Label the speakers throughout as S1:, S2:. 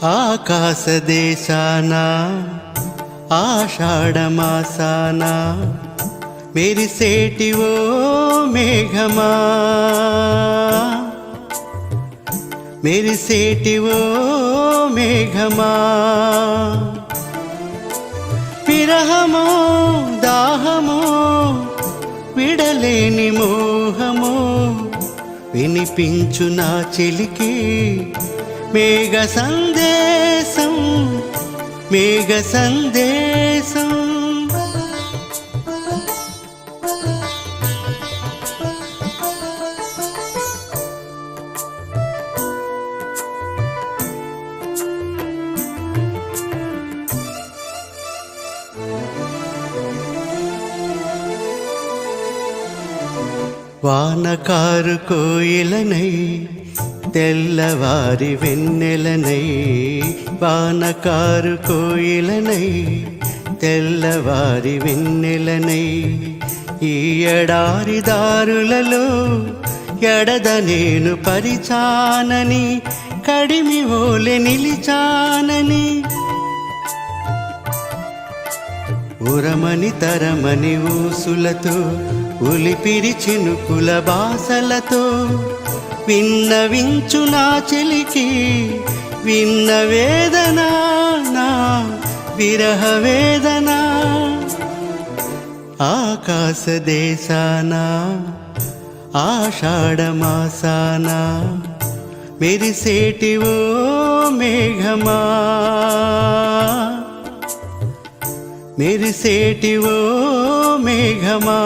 S1: ఆకాశదేశాన ఆషాఢమాసాన మెరిసేటివో మేఘమా, మెరిసేటివో మేఘమా, విరహమో దాహమో విడలేని మోహమో వినిపించు నా చెలికి మేఘ సందేశం, మేఘ సందేశం. వానకారు కోయిలనై తెల్లవారి వెన్నెలనై, వానకారు కోయిలనై తెల్లవారి వెన్నెలనై, ఈ ఎడారి దారులలో ఎడద నేను పరిచానని కడిమి ఓలె నిలిచానని, ఉరమని తరమని ఊసులతో ఉలిపిరి చినుకుల బాసలతో విన్నవించు నా చెలికి విన్న వేదన, నా విరహ వేదన. ఆకాశదేశాన ఆషాఢమాసాన మెరిసేటివో మేఘమా, మెరిసేటివో మేఘమా.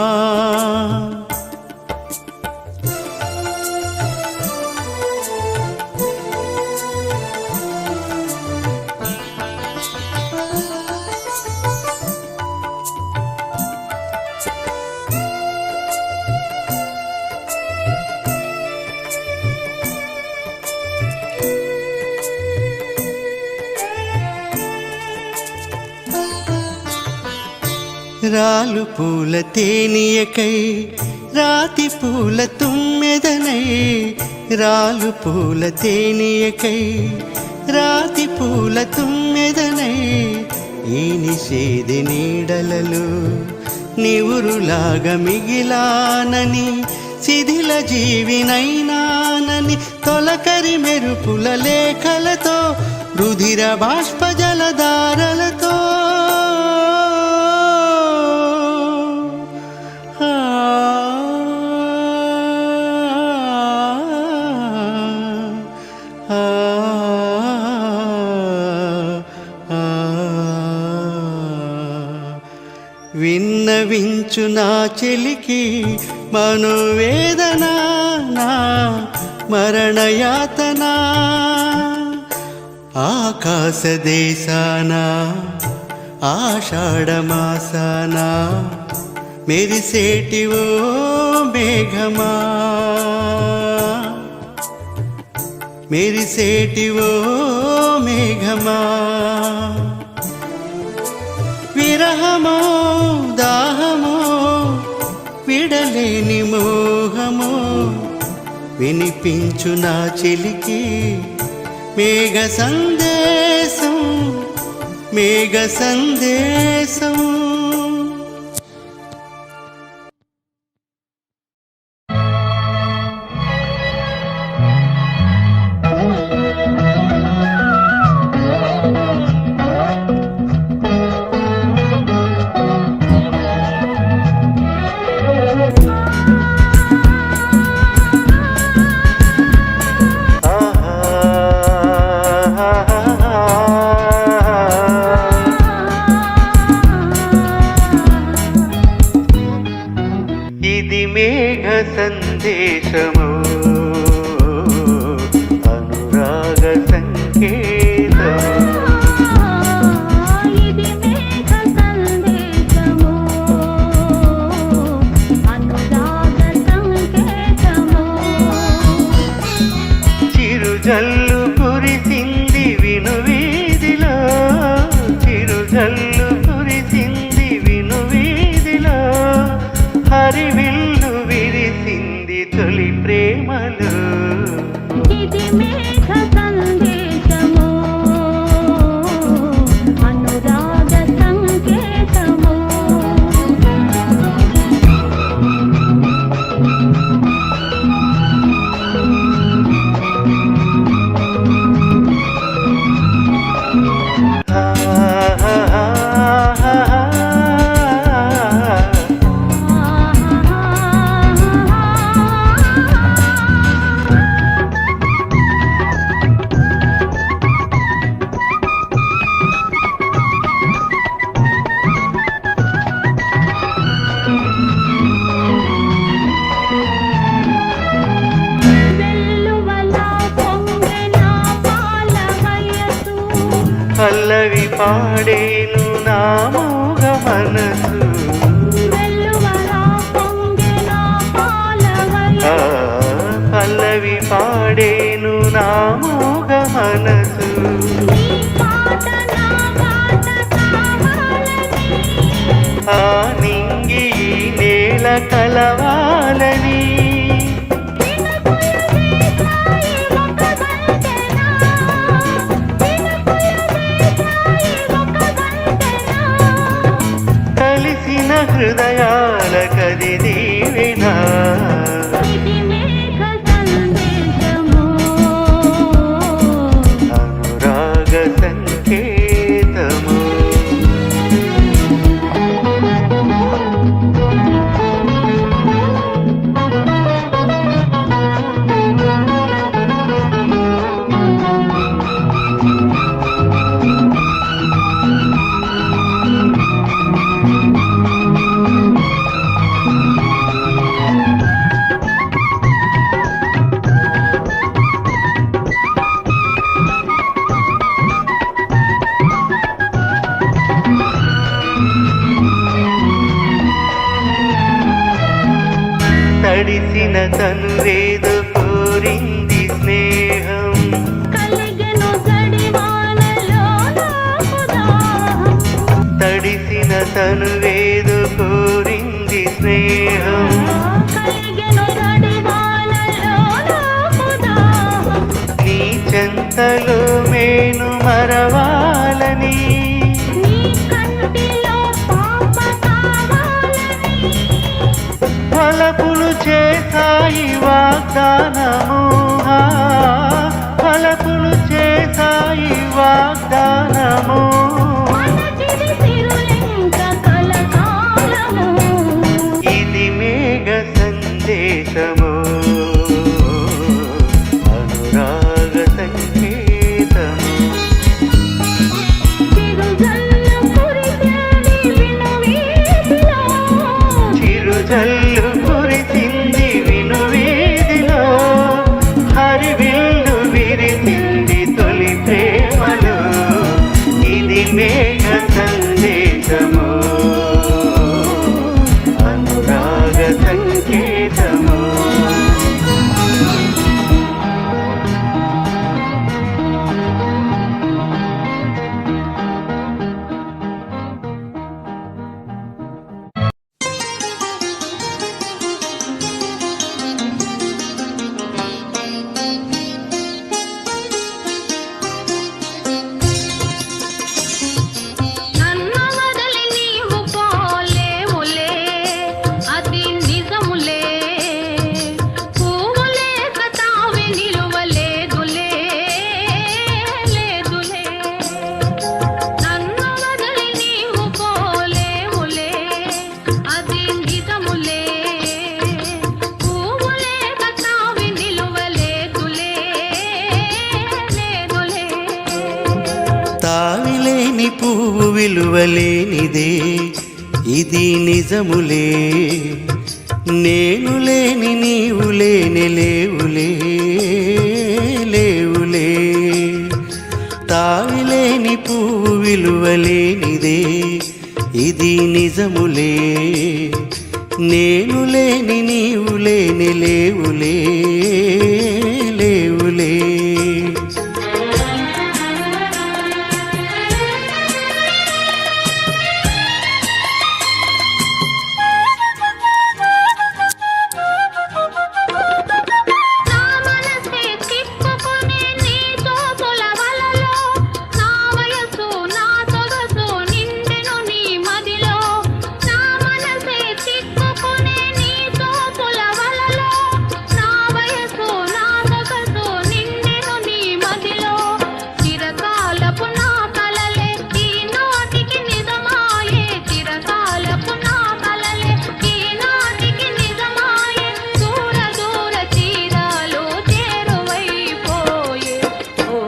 S1: రాలు పూల తేనియకై రాతి పూల తుమ్మెదనై, రాలు పూల తేనియకై రాతి పూల తుమ్మెదనై, ఈ నిషేధి నీడలలో నివురులాగా మిగిలానని శిథిల జీవినైనానని, తొలకరి మెరుపుల లేఖలతో రుధిర బాష్ప జలధారలతో విన్నవించు నా చెలికి మనోవేదన, నా మరణయాతన. ఆకాశదేశాన ఆషాఢమాసాన మెరిసేటివో మేఘమా, మెరిసేటివో మేఘమా, విరహమో దాహమో విడలేని మోహమో వినిపించు నా చెలికి మేఘ సందేశం, మేఘ సందేశం. మేఘ సందేశము అనురాగ సంకేతము,
S2: ఇది మేఘ సందేశము అనురాగ సంకేతము.
S1: చిరుజల్లు కురిసింది విను వీధిలో, చిరుజల్లు కురిసింది విను వీధిలో, హరివిల్లు విరిసింది తొలి ప్రేమలు.
S2: ఇది మేఘ సందేశము
S1: పాడేను నా మూగ మనసు
S2: వెల్లువలా పొంగిన పాలవలె
S1: ఆ పల్లవి పాడేను నా మూగ మనసు
S2: నీ పాట నా పాట కావాలని
S1: ఆ నింగి ఈ నేల కలవాలని కలిసిన హృదయాల కది దీవెనా
S2: ఇది మేఘ సందేశము
S1: అనురాగ సంకేతము తడిసిన తనువేదో కోరింది స్నేహం
S2: కలిగెను జడివానలో నాకు దాహం
S1: తడిసిన తనువేదో కోరింది స్నేహం
S2: కలిగెను జడివానలో నాకు దాహం
S1: నీ చెంతలో మేను మరవాలని
S2: నీ కంటిలో పాప కావాలని
S1: వలపులు చేసాయి వాగ్దానము వలపులు చేసాయి వాగ్దానము
S2: మనసిది సిరులెంక కలకాలము
S1: ఇది మేఘ సందేశము అనురాగ సంకేతము
S2: చిరుజల్లు కురిసేది విను వీధిలో
S1: చిరుజల్లు కురిసింది విను వీధిలో హరివిల్లు విరిసింది తొలి ప్రేమలో ఇది మేఘ సందేశము అనురాగ సంకేతము
S2: నన్ను వదిలి నీవు పోలేవులే అది నిజములే పువ్వులే కతావి నిలువలేదులే లేదులే నన్ను వదిలి నీవు పోలేవులే అది నిజములే పువ్వులే కతావి నిలువలేదులే లేదులే
S1: తావిలేని పువ్వు విలువలేనిదే ఇది నిజములే నేను లేని నీవు లేని లేవులే లేవులే తావిలేని పువ్వు విలువలేనిదే ఇది నిజములే నేను లేని నీవు లేని లేవులే లేవులే
S2: నా మనసే తిప్పుకునే నీ తోపుల వలలో నా వయసు నా సొగసు నిండెను నీ మదిలో నా మనసే తిప్పుకునే నీ తోపుల వలలో నా వయసు నా సొగసు నిండెను నీ మదిలో చిరకాలపు నా కలలే ఈనాటికి నిజమాయే చిరకాలపు నా కలలే ఈనాటికి నిజమాయే దూర దూర తీరాలు చేరువైపోయే ఓ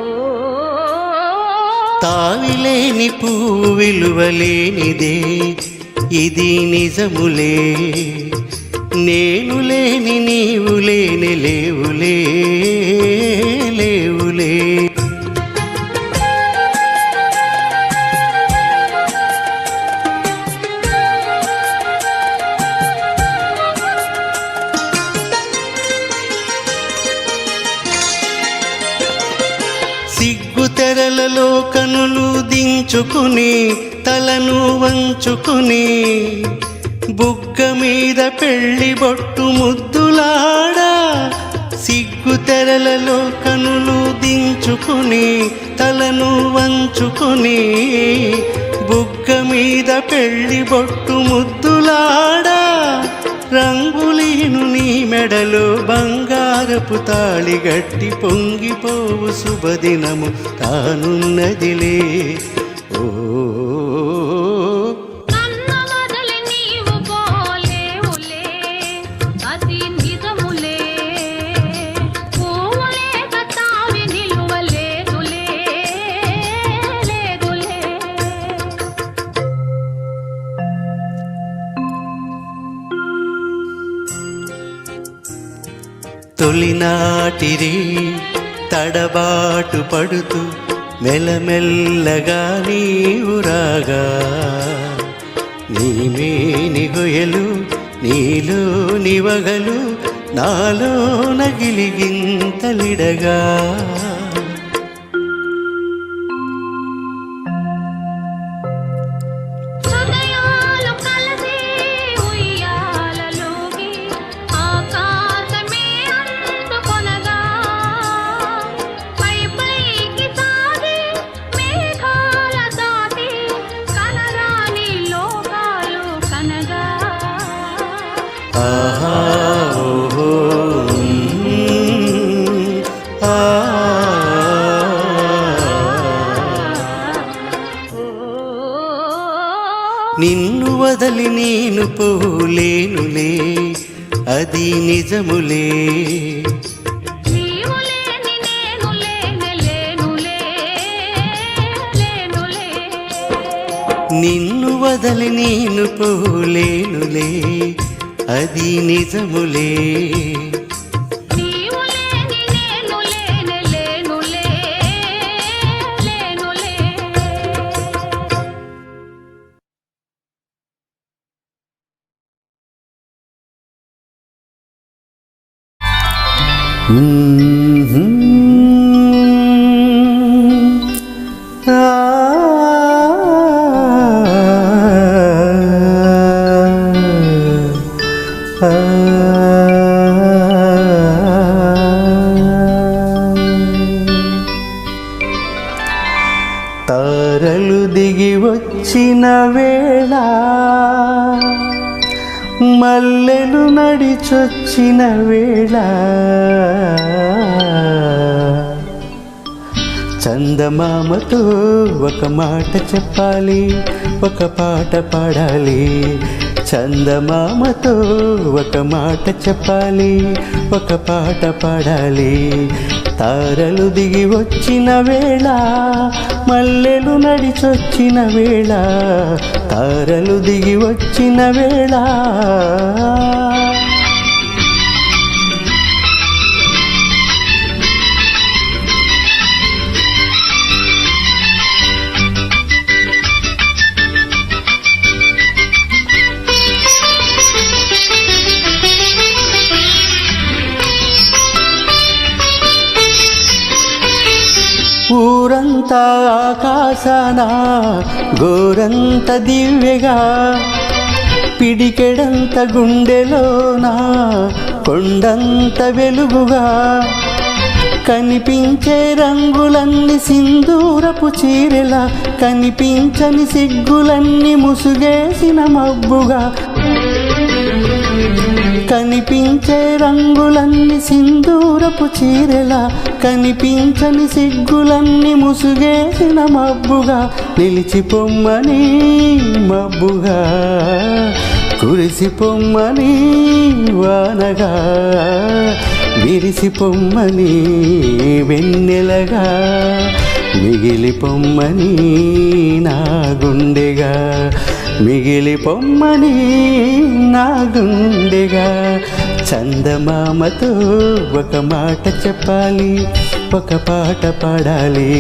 S1: తావిలేని పువ్వు విలువలేనిదే ఇది నిజములే నేను లేని నీవు లేని లేవులే లేవులే సిగ్గు తెరలలో కనులు దించుకుని తలను వంచుకుని బుగ్గ మీద పెళ్లి బొట్టు ముద్దులాడా సిగ్గు తెరలలో కనులు దించుకుని తలను వంచుకుని బుగ్గ మీద పెళ్లి బొట్టు ముద్దులాడా రంగులీను నీ మెడలో బంగారపు తాళి గట్టి పొంగిపోవు శుభదినము తానున్నదిలే ఓ
S2: నన్ను వదిలి నీవు పోలేవులే అది నిజములే పూలేక తావి నిలువలేదులే లేదులే
S1: తొలినాటిరి తడబాటు పడుతూ మెల్లమెల్లగా నీవు రాగా నీమేని గొయలు నీలో నివగలు నాలో నగిలిగింతలిడగా
S2: హృదయాలు కలిసి ఉయ్యాలలోకి ఆకాశమే అందుకొనగా పై పైకి సాగి మేఘాల దాటి కనరాని లోకాలు కనగా
S1: ఆహా ఓహో ఆ నిన్ను వదలి నేను పోలేనులే అది నిజములే
S2: నీవు లేని నేను లేనులే లేనులే
S1: నిన్ను వదలి నేను పోలేనులే అది నిజములే
S2: నీవు లేని నేను లేనులే లేనులే
S1: తారలు దిగి వచ్చిన వేళ మల్లెలు నడిచొచ్చిన వేళ చందమామతో ఒక మాట చెప్పాలి ఒక పాట పాడాలి చందమామతో ఒక మాట చెప్పాలి ఒక పాట పాడాలి తారలు దిగి వచ్చిన వేళ మల్లెలు నడిచొచ్చిన వేళ తారలు దిగి వచ్చిన వేళ ఊరంతా ఆకాశాన గోరంత దివ్యగా పిడికెడంత గుండెలోన కొండంత వెలుగుగా కనిపించే రంగులన్నీ సింధూరపు చీరెలా కనిపించని సిగ్గులన్నీ ముసుగేసిన మబ్బుగా కనిపించే రంగులన్నీ సింధూరపు చీరెలా కనిపించని సిగ్గులన్నీ ముసుగేసిన మబ్బుగా నిలిచిపొమ్మని మబ్బుగా కురిసిపొమ్మని వానగా విరిసిపొమ్మని వెన్నెలగా మిగిలిపొమ్మని నా గుండెగా మిగిలిపొమ్మని నా గుండెగా చందమామతో ఒక మాట చెప్పాలి ఒక పాట పాడాలి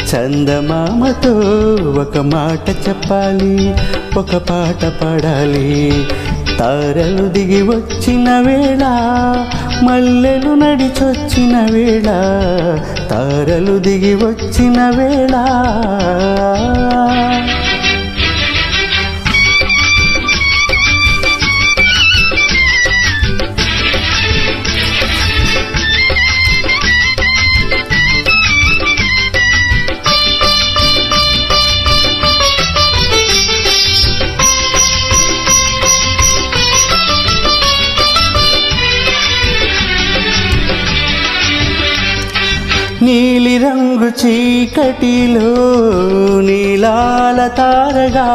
S1: చందమామతో ఒక మాట చెప్పాలి ఒక పాట పాడాలి తారలు దిగి వచ్చిన వేళ మల్లెలు నడిచొచ్చిన వేళ తారలు దిగి వచ్చిన వేళ నీలిరంగు చీకటిలో నీలాల తారగా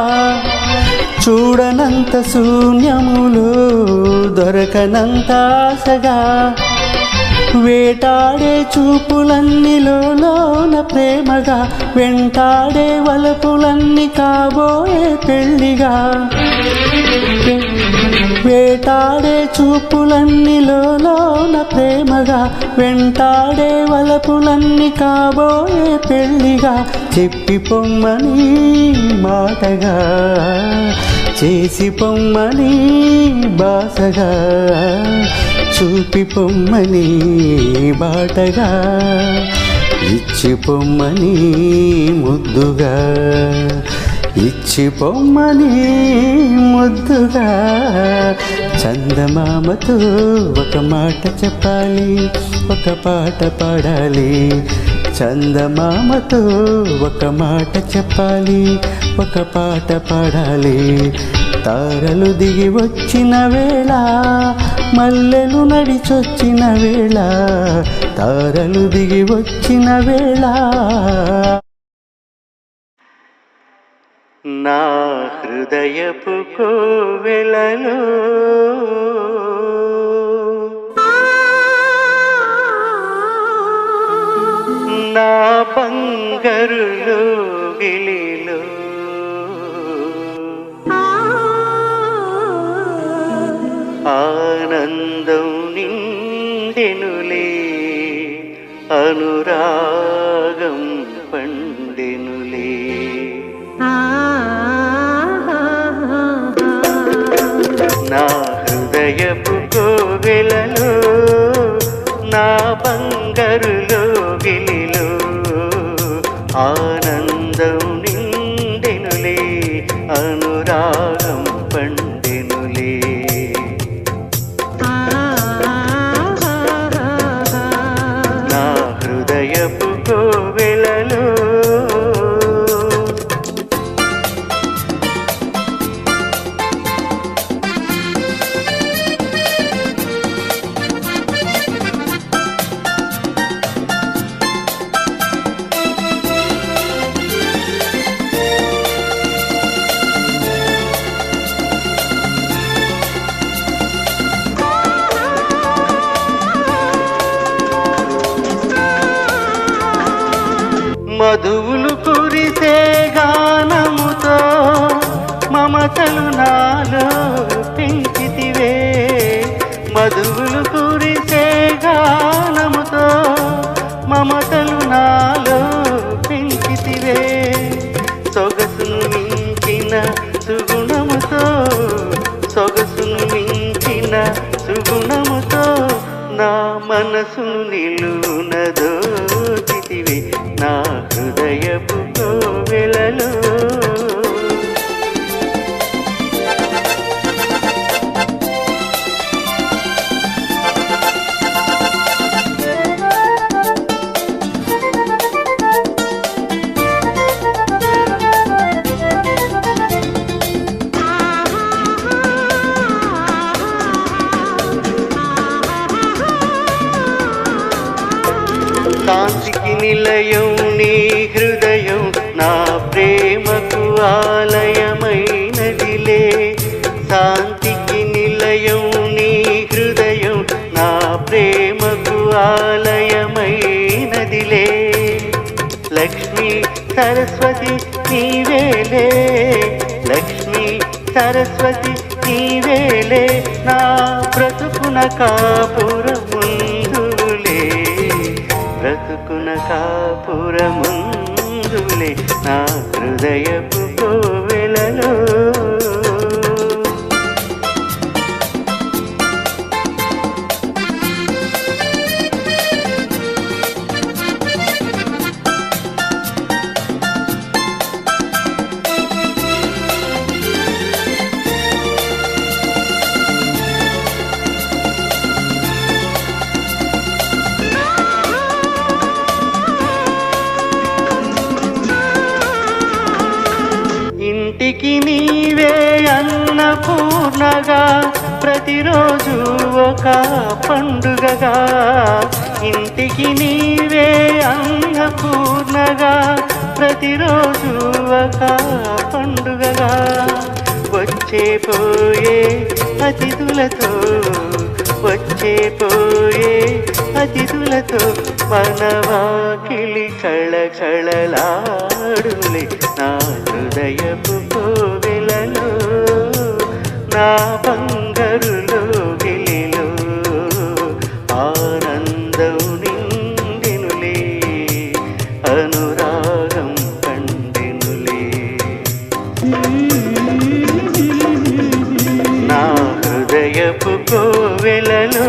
S1: చూడనంత శూన్యములో దొరకనంత ఆశగా వేటాడే చూపులన్నీలోన ప్రేమగా వెంటాడే వలపులన్నీ కాబోయే పెళ్ళిగా వేటాడే చూపులన్నీలోన ప్రేమగా వెంటాడే వలపులన్నీ కాబోయే పెళ్ళిగా చెప్పి పొమ్మని మాటగా చేసి పొమ్మని బాసగా చూపి పొమ్మని బాటగా ఇచ్చి పొమ్మని ముద్దుగా ఇచ్చి పొమ్మని ముద్దుగా చందమామతో ఒక మాట చెప్పాలి ఒక పాట పాడాలి చందమామతో ఒక మాట చెప్పాలి ఒక పాట పాడాలి తారలు దిగి వచ్చిన వేళ మల్లెలు నడిచొచ్చిన వేళ తారలు దిగి వచ్చిన వేళ నా హృదయపు కోవెలలో నా బంగారులో గిలిలో ఆనందం నిండెనులే అనురాగం పండెనులే నా హృదయపు కోవెలలో నా బంగారులో గిలిలో ఆనందం నిండెనులే అనురాగం పండెనులే నా హృదయపు కోవెలలో మధువులు కురిసే గానముతో మమతలు నాలో పెంచితివే మధువులు కురిసే గానముతో మమతలు నాలో పెంచితివే సొగసును మించిన సుగుణముతో సొగసును మించిన సుగుణముతో నా మనసును నిలునదోచితివే నా హృదయపు కోవెలలో శాంతికి నిలయం నీ హృదయం నా ప్రేమకు ఆలయమైనదిలే శాంతికి నిలయం నీ హృదయం నా ప్రేమకు ఆలయమైనదిలే లక్ష్మీ సరస్వతి నీవేలే లక్ష్మీ సరస్వతి నీవేలే నా బ్రతుకున కాపురముందులే బ్రతుకున కాపురముందులే నా హృదయపు కోవెలలో ప్రతిరోజు ఒక పండుగగా ఇంటికి నీవే అన్నపూర్ణగా ప్రతిరోజు ఒక పండుగగా వచ్చే పోయే అతిథులతో వచ్చే పోయే అతిథులతో మనవాకిలి కళకళలాడులే నా హృదయపు కోవెలలో నా బంగారులో గిలిలో ఆనందం నిండినులే అనురాగం పండినులే నా హృదయపు కోవెలలో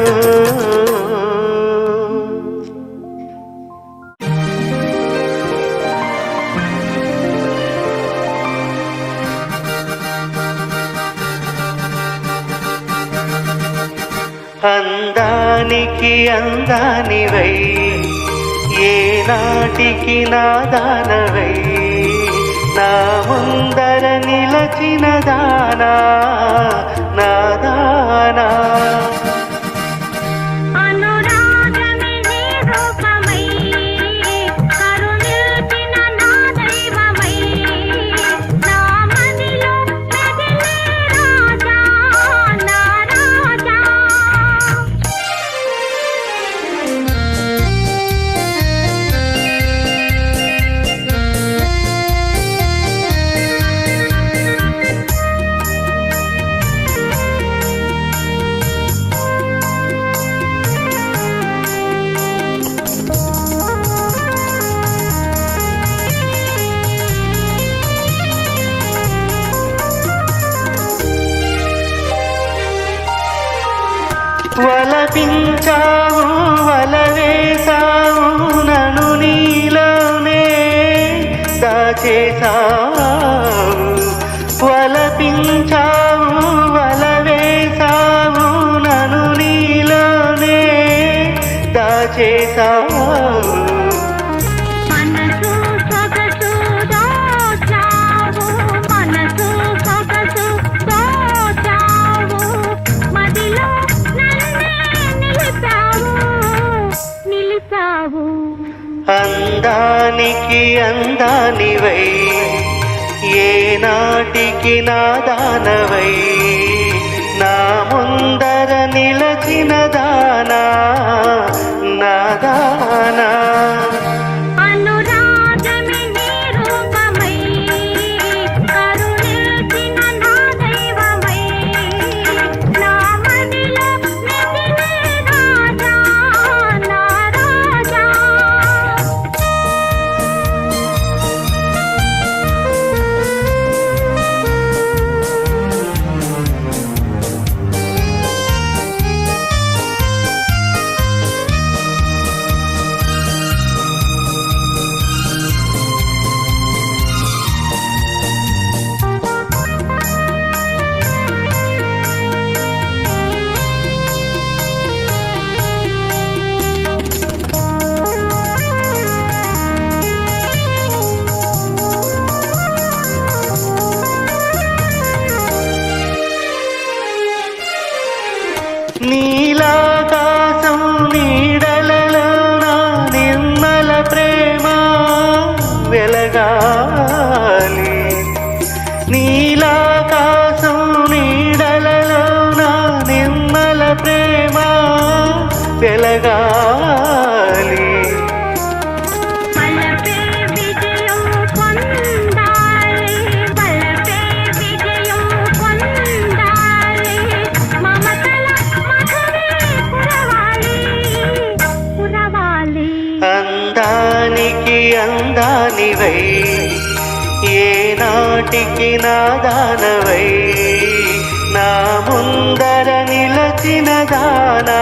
S1: అందానికి అందానివై ఏనాటికి నాదానవై నా ముందర నిలచిన దానా నాదానా వలపించావు వలవేశావు నన్ను నీలోనే దాచేశావు వలపించావు వలవేశావు నన్ను నీలోనే దాచేశావు అందానికి అందానివై ఏనాటికి నాదానవై నా ముందర నిలచిన దానా నాదానా నీలాకాశం నీడలలో నా నిర్మల ప్రేమ వెలగాలి నీలాకాశం నీడలలో నా నిర్మల ప్రేమ వెలగాలి అందానికి అందానివై ఏనాటికి నాదానవై నా ముందర నిలచిన దానా